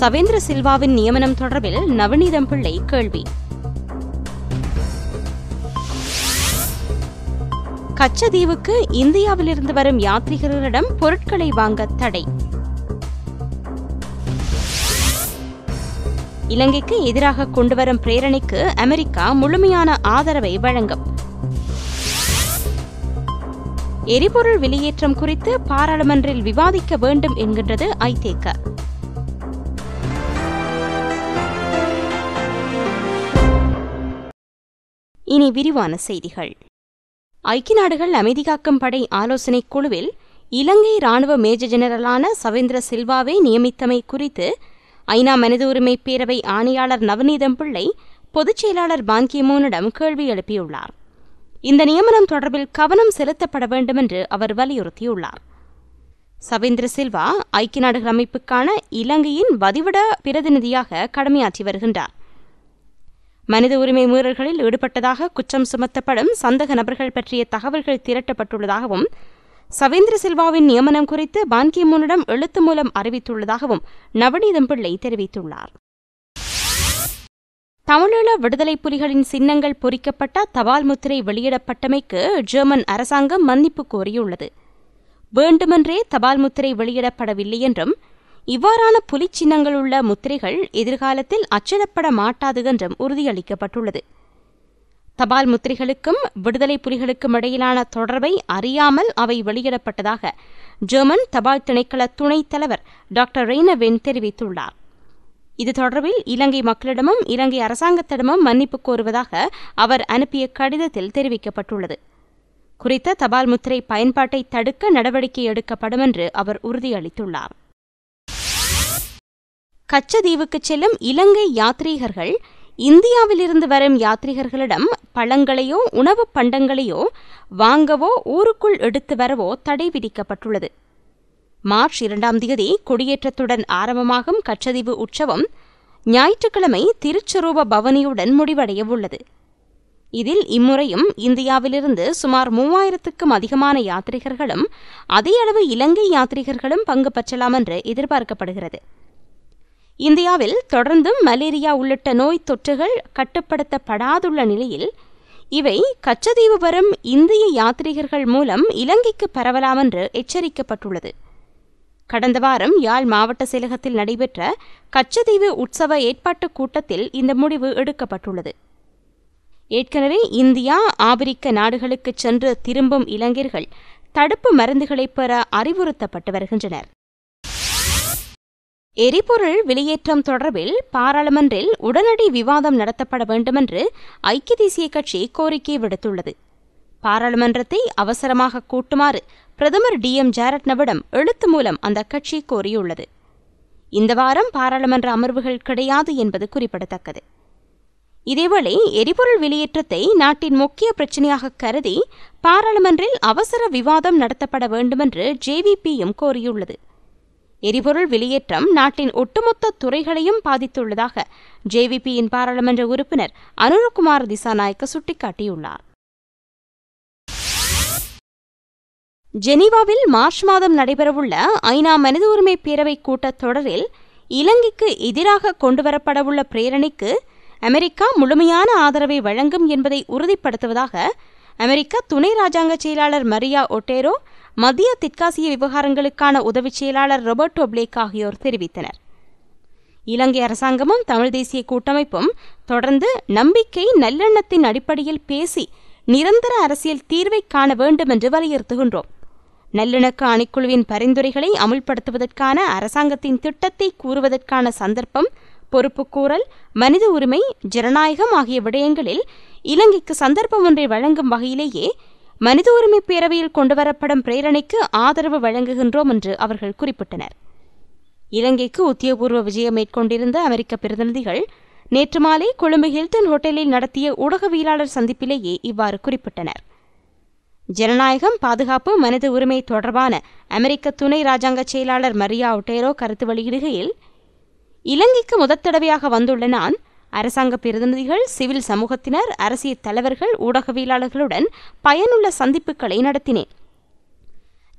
சவேந்திர சில்வாவின் நியமனம் தொடர்பில் நவநீதம் பிள்ளை கேள்வி. கச்சதீவுக்கு இந்தியாவிலிருந்து வரும் யாத்ரீகர்களிடம் பொருட்களை வாங்க தடை. இலங்கைக்கு எதிராக கொண்டுவரும் பிரேரணைக்கு அமெரிக்கா முழுமையான ஆதரவை வழங்கும். எரிபொருள் வெளியேற்றம் குறித்து பாராளுமன்றில் விவாதிக்க வேண்டும் என்கின்றது ஐதேக. இனி விரிவான செய்திகள். ஐக்கிய நாடுகள் அமைதிகாக்கும் படை ஆலோசனைக் குழுவில் இலங்கை ராணுவ மேஜர் ஜெனரலான சவேந்திர சில்வாவை நியமித்தமை குறித்து ஐநா மனித உரிமை பேரவை ஆணையாளர் நவநீதம் பிள்ளை பொதுச் செயலாளர் பான் கி மூனிடம் கேள்வி எழுப்பியுள்ளார். இந்த நியமனம் தொடர்பில் கவனம் செலுத்தப்பட வேண்டுமென்று அவர் வலியுறுத்தியுள்ளார். சவேந்திர சில்வா ஐக்கிய நாடுகள் அமைப்புக்கான இலங்கையின் வதிவிட பிரதிநிதியாக கடமையாற்றி வருகின்றார். மனித உரிமை மீறல்களில் ஈடுபட்டதாக குற்றம் சுமத்தப்படும் சந்தக நபர்கள் பற்றிய தகவல்கள் திரட்டப்பட்டுள்ளதாகவும் சவேந்திர சில்வாவின் நியமனம் குறித்து பான் கி மூனிடம் எழுத்து மூலம் அறிவித்துள்ளதாகவும் நவநீதம் பிள்ளை தெரிவித்துள்ளார். தமிழீழ விடுதலை புலிகளின் சின்னங்கள் பொறிக்கப்பட்ட தபால் முத்திரை வெளியிடப்பட்டமைக்கு ஜெர்மன் அரசாங்கம் மன்னிப்பு கோரியுள்ளது. வேண்டுமென்றே தபால் முத்திரை வெளியிடப்படவில்லை என்றும் இவ்வாறான புலி சின்னங்கள் உள்ள முத்திரைகள் எதிர்காலத்தில் அச்சிடப்பட மாட்டாது என்றும் உறுதியளிக்கப்பட்டுள்ளது. தபால் முத்திரைகளுக்கும் விடுதலை புலிகளுக்கும் இடையிலான தொடர்பை அறியாமல் அவை வெளியிடப்பட்டதாக ஜெர்மன் தபால் திணைக்கள துணைத் தலைவர் டாக்டர் ரெய்னவென் தெரிவித்துள்ளார். இது தொடர்பில் இலங்கை மக்களிடமும் இலங்கை அரசாங்கத்திடமும் மன்னிப்பு கோருவதாக அவர் அனுப்பிய கடிதத்தில் தெரிவிக்கப்பட்டுள்ளது. குறித்த தபால் முத்திரை பயன்பாட்டை தடுக்க நடவடிக்கை எடுக்கப்படும் என்று அவர் உறுதியளித்துள்ளார். கச்சதீவுக்கு செல்லும் இலங்கை யாத்ரீகர்கள் இந்தியாவிலிருந்து வரும் யாத்ரீகர்களிடம் பழங்களையோ உணவுப் பண்டங்களையோ வாங்கவோ ஊருக்குள் எடுத்து வரவோ தடை விதிக்கப்பட்டுள்ளது. மார்ச் 2 கொடியேற்றத்துடன் ஆரம்பமாகும் கச்சதீவு உற்சவம் ஞாயிற்றுக்கிழமை திருச்சொரூப பவனியுடன் முடிவடையவுள்ளது. இதில் இம்முறையும் இந்தியாவிலிருந்து சுமார் 3000க்கும் அதிகமான யாத்ரீகர்களும் அதே அளவு இலங்கை யாத்ரீகர்களும் பங்கு பெற்றலாம் என்று எதிர்பார்க்கப்படுகிறது. இந்தியாவில் தொடர்ந்தும் மலேரியா உள்ளிட்ட நோய் தொற்றுகள் கட்டுப்படுத்தப்படாதுள்ள நிலையில் இவை கச்சதீவு வரும் இந்திய யாத்ரீகர்கள் மூலம் இலங்கைக்கு பரவலாம் என்று எச்சரிக்கப்பட்டுள்ளது. கடந்த வாரம் யாழ் மாவட்ட செயலகத்தில் நடைபெற்ற கச்சதீவு உற்சவ ஏற்பாட்டுக் கூட்டத்தில் இந்த முடிவு எடுக்கப்பட்டுள்ளது. ஏற்கனவே இந்தியா ஆபிரிக்க நாடுகளுக்கு சென்று திரும்பும் இளைஞர்கள் தடுப்பு மருந்துகளை பெற அறிவுறுத்தப்பட்டு வருகின்றனர். எரிபொருள் வெளியேற்றம் தொடர்பில் பாராளுமன்றில் உடனடி விவாதம் நடத்தப்பட வேண்டுமென்று ஐக்கிய தேசிய கட்சி கோரிக்கை விடுத்துள்ளது. பாராளுமன்றத்தை அவசரமாக கூட்டுமாறு பிரதமர் டி.எம். ஜெயரட்னவிடம் எழுத்து மூலம் அந்த கட்சி கோரியுள்ளது. இந்த வாரம் பாராளுமன்ற அமர்வுகள் கிடையாது என்பது குறிப்பிடத்தக்கது. இதேவேளை எரிபொருள் வெளியேற்றத்தை நாட்டின் முக்கிய பிரச்சினையாக கருதி பாராளுமன்றில் அவசர விவாதம் நடத்தப்பட வேண்டுமென்று ஜேவிபியும் கோரியுள்ளது. எரிபொருள் வெளியேற்றம் நாட்டின் ஒட்டுமொத்த துறைகளையும் பாதித்துள்ளதாக ஜேவிபியின் பாராளுமன்ற உறுப்பினர் அனுரகுமார் திசாநாயக்க சுட்டிக்காட்டியுள்ளார். ஜெனீவாவில் மார்ச் மாதம் நடைபெறவுள்ள ஐநா மனித உரிமை பேரவை கூட்டத்தொடரில் இலங்கைக்கு எதிராக கொண்டுவரப்படவுள்ள பிரேரணைக்கு அமெரிக்கா முழுமையான ஆதரவை வழங்கும் என்பதை உறுதிப்படுத்துவதாக அமெரிக்க துணை ராஜாங்க செயலாளர் மரியா ஒட்டேரோ, மத்திய தெற்காசிய விவகாரங்களுக்கான உதவிச் செயலாளர் ரொபர்டோ பிளேக் ஆகியோர் தெரிவித்தனர். இலங்கை அரசாங்கமும் தமிழ் தேசிய கூட்டமைப்பும் தொடர்ந்து நம்பிக்கை நல்லெண்ணத்தின் அடிப்படையில் பேசி நிரந்தர அரசியல் தீர்வை காண வேண்டும் என்று வலியுறுத்துகின்றோம். நல்லிணக்க ஆணைக்குழுவின் பரிந்துரைகளை அமுல்படுத்துவதற்கான அரசாங்கத்தின் திட்டத்தை கூறுவதற்கான சந்தர்ப்பம், பொறுப்புக்கூறல், மனித உரிமை, ஜனநாயகம் ஆகிய விடயங்களில் இலங்கைக்கு சந்தர்ப்பம் ஒன்றை வழங்கும் வகையிலேயே மனித உரிமை பேரவையில் கொண்டுவரப்படும் பிரேரணைக்கு ஆதரவு வழங்குகின்றோம் என்று அவர்கள் குறிப்பிட்டனர். இலங்கைக்கு உத்தியோகபூர்வ விஜயம் மேற்கொண்டிருந்த அமெரிக்க பிரதிநிதிகள் நேற்று மாலை கொழும்பு ஹில்டன் ஹோட்டலில் நடத்திய ஊடகவியலாளர் சந்திப்பிலேயே இவ்வாறு குறிப்பிட்டனர். ஜனநாயகம், பாதுகாப்பு, மனித உரிமை தொடர்பான அமெரிக்க துணை ராஜாங்க செயலாளர் மரியா ஒட்டேரோ கருத்து வெளியிடுகையில், இலங்கைக்கு முதற்தடவையாக வந்துள்ள நான் அரசாங்க பிரதிநிதிகள், சிவில் சமூகத்தினர், அரசியல் தலைவர்கள், ஊடகவியலாளர்களுடன் பயனுள்ள சந்திப்புகளை நடத்தினேன்.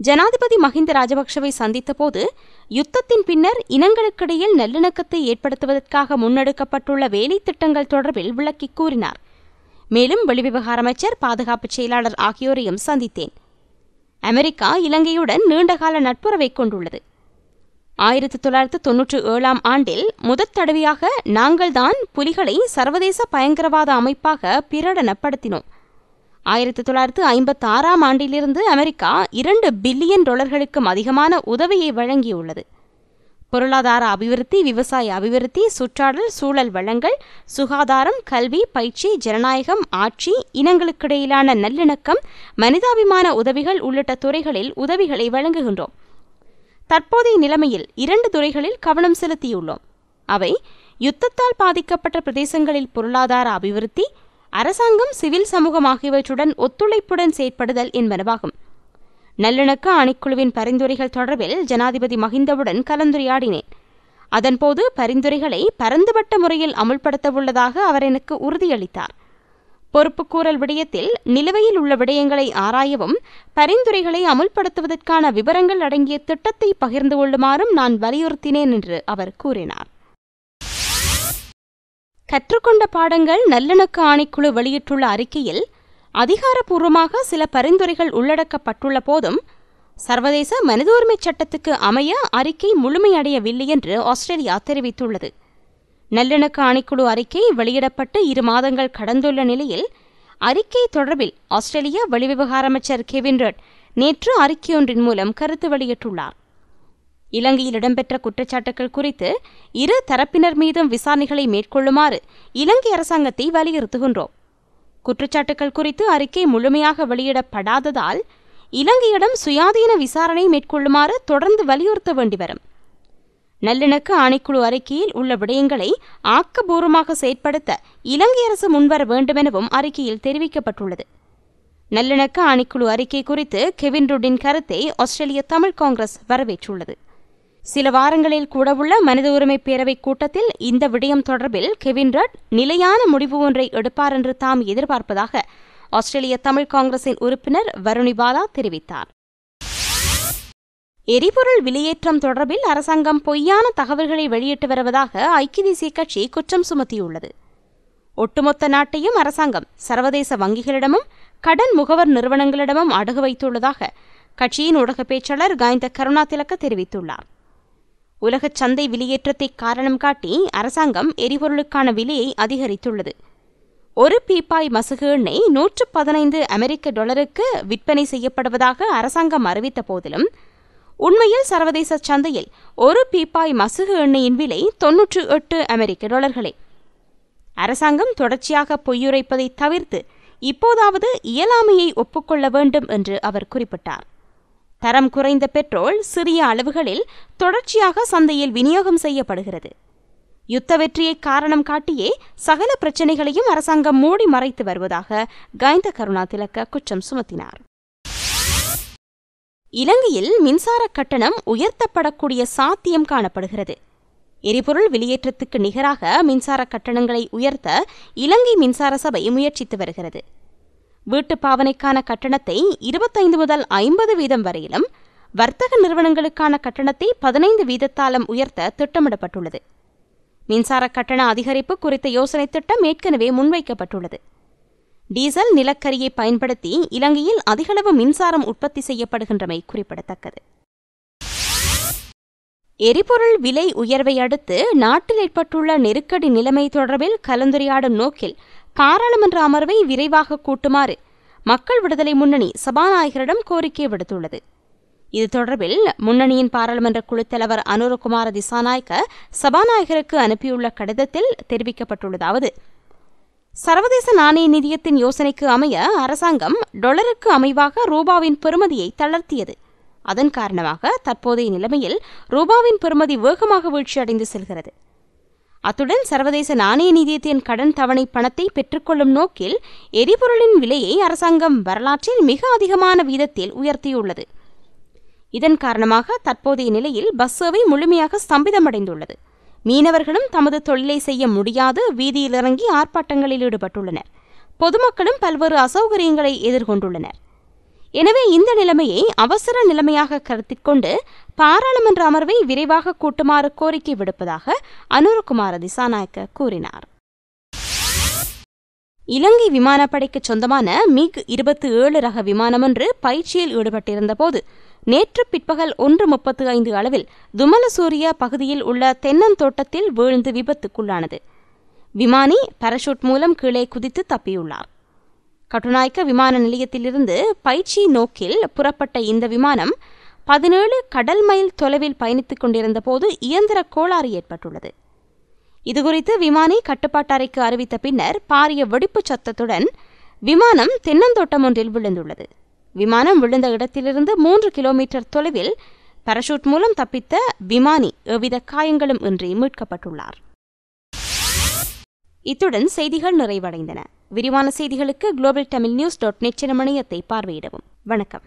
ஜனாதிபதி மஹிந்த ராஜபக்ஷவை சந்தித்த போது யுத்தத்தின் பின்னர் இனங்களுக்கிடையில் நல்லிணக்கத்தை ஏற்படுத்துவதற்காக முன்னெடுக்கப்பட்டுள்ள வேலை திட்டங்கள் தொடர்பில் விளக்கி கூறினார். மேலும் வெளிவிவகார அமைச்சர், பாதுகாப்பு செயலாளர் ஆகியோரையும் சந்தித்தேன். அமெரிக்கா இலங்கையுடன் நீண்டகால நட்புறவை கொண்டுள்ளது. 1997 ஆண்டில் முதற் தடவையாக நாங்கள்தான் புலிகளை சர்வதேச பயங்கரவாத அமைப்பாக பிரகடனப்படுத்தினோம். 1956 ஆண்டிலிருந்து அமெரிக்கா $2 பில்லியன் அதிகமான உதவியை வழங்கியுள்ளது. பொருளாதார அபிவிருத்தி, விவசாய அபிவிருத்தி, சுற்றாடல், சூழல் வளங்கள், சுகாதாரம், கல்வி, பயிற்சி, ஜனநாயகம், ஆட்சி, இனங்களுக்கிடையிலான நல்லிணக்கம், மனிதாபிமான உதவிகள் உள்ளிட்ட துறைகளில் உதவிகளை வழங்குகின்றோம். தற்போதைய நிலைமையில் 2 துறைகளில் கவனம் செலுத்தியுள்ளோம். அவை யுத்தத்தால் பாதிக்கப்பட்ட பிரதேசங்களில் பொருளாதார அபிவிருத்தி, அரசாங்கம், சிவில் சமூகம் ஆகியவற்றுடன் ஒத்துழைப்புடன் செயற்படுதல் என்பனவாகும். நல்லிணக்க ஆணைக்குழுவின் பரிந்துரைகள் தொடர்பில் ஜனாதிபதி மஹிந்தவுடன் கலந்துரையாடினேன். அதன்போது பரிந்துரைகளை பரந்துபட்ட முறையில் அமுல்படுத்தவுள்ளதாக அவர் எனக்கு உறுதியளித்தார். பொறுப்புக்கூறல் விடயத்தில் நிலுவையில் உள்ள விடயங்களை ஆராயவும் பரிந்துரைகளை அமுல்படுத்துவதற்கான விவரங்கள் அடங்கிய திட்டத்தை பகிர்ந்து கொள்ளுமாறும் நான் வலியுறுத்தினேன் என்று அவர் கூறினார். கற்றுக்கொண்ட பாடங்கள் நல்லிணக்க ஆணைக்குழு வெளியிட்டுள்ள அறிக்கையில் அதிகாரப்பூர்வமாக சில பரிந்துரைகள் உள்ளடக்கப்பட்டுள்ள போதும் சர்வதேச மனித உரிமை சட்டத்துக்கு அமைய அறிக்கை முழுமையடையவில்லை என்று ஆஸ்திரேலியா தெரிவித்துள்ளது. நல்லிணக்க ஆணைக்குழு அறிக்கை வெளியிடப்பட்டு 2 மாதங்கள் கடந்துள்ள நிலையில் அறிக்கை தொடர்பில் ஆஸ்திரேலிய வெளிவிவகார அமைச்சர் கெவின் ரட் நேற்று அறிக்கையொன்றின் மூலம் கருத்து வெளியிட்டுள்ளார். இலங்கையில் இடம்பெற்ற குற்றச்சாட்டுகள் குறித்து 2 தரப்பினர் மீதும் விசாரணைகளை மேற்கொள்ளுமாறு இலங்கை அரசாங்கத்தை வலியுறுத்துகின்றோம். குற்றச்சாட்டுகள் குறித்து அறிக்கை முழுமையாக வெளியிடப்படாததால் இலங்கையிடம் சுயாதீன விசாரணை மேற்கொள்ளுமாறு தொடர்ந்து வலியுறுத்த வேண்டி வரும். நல்லிணக்க ஆணைக்குழு அறிக்கையில் உள்ள விடயங்களை ஆக்கபூர்வமாக செயற்படுத்த இலங்கை அரசு முன்வர வேண்டுமெனவும் அறிக்கையில் தெரிவிக்கப்பட்டுள்ளது. நல்லிணக்க ஆணைக்குழு அறிக்கை குறித்து கெவின் ருட்டின் கருத்தை ஆஸ்திரேலிய தமிழ் காங்கிரஸ் வரவேற்றுள்ளது. சில வாரங்களில் கூடவுள்ள மனித உரிமை பேரவை கூட்டத்தில் இந்த விடயம் தொடர்பில் கெவின் ரட் நிலையான முடிவு ஒன்றை எடுப்பார் என்று தாம் எதிர்பார்ப்பதாக ஆஸ்திரேலிய தமிழ் காங்கிரசின் உறுப்பினர் வருணிபாலா தெரிவித்தார். எரிபொருள் விலையேற்றம் தொடர்பில் அரசாங்கம் பொய்யான தகவல்களை வெளியிட்டு வருவதாக ஐக்கிய தேசிய கட்சி குற்றம் சுமத்தியுள்ளது. ஒட்டுமொத்த நாட்டையும் அரசாங்கம் சர்வதேச வங்கிகளிடமும் கடன் முகவர் நிறுவனங்களிடமும் அடகு வைத்துள்ளதாக கட்சியின் ஊடக பேச்சாளர் காய்ந்த கருணாதிலக்க தெரிவித்துள்ளார். உலக சந்தை விலையேற்றத்தை காரணம் காட்டி அரசாங்கம் எரிபொருளுக்கான விலையை அதிகரித்துள்ளது. ஒரு பீப்பாய் மசகு எண்ணெய் $115 விற்பனை செய்யப்படுவதாக அரசாங்கம் அறிவித்த போதிலும் உண்மையில் சர்வதேச சந்தையில் ஒரு பீப்பாய் மசகு எண்ணெயின் விலை $98. அரசாங்கம் தொடர்ச்சியாக பொய்யுரைப்பதை தவிர்த்து இப்போதாவது இயலாமையை ஒப்புக்கொள்ள வேண்டும் என்று அவர் குறிப்பிட்டார். தரம் குறைந்த பெட்ரோல் சிறிய அளவுகளில் தொடர்ச்சியாக சந்தையில் விநியோகம் செய்யப்படுகிறது. யுத்த வெற்றியை காரணம் காட்டியே சகல பிரச்சினைகளையும் அரசாங்கம் மூடி மறைத்து வருவதாக காய்ந்த கருணாதிலக்க குற்றம் சுமத்தினார். இலங்கையில் மின்சார கட்டணம் உயர்த்தப்படக்கூடிய சாத்தியம் காணப்படுகிறது. எரிபொருள் வெளியேற்றத்துக்கு நிகராக மின்சார கட்டணங்களை உயர்த்த இலங்கை மின்சார சபை முயற்சித்து வருகிறது. வீட்டு பாவனைக்கான கட்டணத்தை 25 முதல் 50% வரையிலும், வர்த்தக நிறுவனங்களுக்கான கட்டணத்தை 15% உயர்த்த திட்டமிடப்பட்டுள்ளது. மின்சார கட்டண அதிகரிப்பு குறித்த யோசனை திட்டம் ஏற்கனவே முன்வைக்கப்பட்டுள்ளது. டீசல், நிலக்கரியை பயன்படுத்தி இலங்கையில் அதிகளவு மின்சாரம் உற்பத்தி செய்யப்படுகின்றமை குறிப்பிடத்தக்கது. எரிபொருள் விலை உயர்வை அடுத்து நாட்டில் ஏற்பட்டுள்ள நெருக்கடி நிலைமை தொடர்பில் கலந்துரையாடும் நோக்கில் பாராளுமன்ற அமர்வை விரைவாக கூட்டுமாறு மக்கள் விடுதலை முன்னணி சபாநாயகரிடம் கோரிக்கை விடுத்துள்ளது. இது தொடர்பில் முன்னணியின் பாராளுமன்ற குழு தலைவர் அனுரகுமார திசாநாயக்க சபாநாயகருக்கு அனுப்பியுள்ள கடிதத்தில் தெரிவிக்கப்பட்டுள்ளதாவது: சர்வதேச நாணய நிதியத்தின் யோசனைக்கு அமைய அரசாங்கம் டாலருக்கு அமைவாக ரூபாவின் பெறுமதியை தளர்த்தியது. அதன் காரணமாக தற்போதைய நிலைமையில் ரூபாவின் பெறுமதி வேகமாக வீழ்ச்சியடைந்து செல்கிறது. அத்துடன் சர்வதேச நாணய நிதியத்தின் கடன் தவணை பணத்தை பெற்றுக்கொள்ளும் நோக்கில் எரிபொருளின் விலையை அரசாங்கம் வரலாற்றில் மிக அதிகமான வீதத்தில் உயர்த்தியுள்ளது. இதன் காரணமாக தற்போதைய நிலையில் பஸ் சேவை முழுமையாக ஸ்தம்பிதமடைந்துள்ளது. மீனவர்களும் தமது தொழிலை செய்ய முடியாது வீதியில் இறங்கி ஆர்ப்பாட்டங்களில் ஈடுபட்டுள்ளனர். பொதுமக்களும் பல்வேறு அசௌகரியங்களை எதிர்கொண்டுள்ளனர். எனவே இந்த நிலைமையை அவசர நிலைமையாக கருத்தில் கொண்டு பாராளுமன்ற அமர்வை விரைவாக கூட்டுமாறு கோரிக்கை விடுப்பதாக அனுரகுமார திசாநாயக்க கூறினார். இலங்கை விமானப்படைக்கு சொந்தமான MiG-27 ரக விமானம் ஒன்று பயிற்சியில் ஈடுபட்டிருந்த போது நேற்று பிற்பகல் 1:35 அளவில் துமலசூரிய பகுதியில் உள்ள தென்னந்தோட்டத்தில் வீழ்ந்து விபத்துக்குள்ளானது. விமானி பாராசூட் மூலம் கீழே குதித்து தப்பியுள்ளார். கட்டுநாயக்க விமான நிலையத்திலிருந்து பயிற்சி நோக்கில் புறப்பட்ட இந்த விமானம் 17 கடல் மைல் தொலைவில் பயணித்துக் கொண்டிருந்த போது இயந்திர கோளாறு ஏற்பட்டுள்ளது. இதுகுறித்து விமானி கட்டுப்பாட்டு அறைக்கு அறிவித்த பின்னர் பாரிய வெடிப்பு சத்தத்துடன் விமானம் தென்னந்தோட்டம் ஒன்றில் விழுந்துள்ளது. விமானம் விழுந்த இடத்திலிருந்து 3 கிலோமீட்டர் தொலைவில் பாராசூட் மூலம் தப்பித்த விமானி எவ்வித காயங்களும் இன்றி மீட்கப்பட்டுள்ளார். இத்துடன் செய்திகள் நிறைவடைந்தன. விரிவான செய்திகளுக்கு globaltamilnews.net எனும் இணையத்தை பார்வையிடவும். வணக்கம்.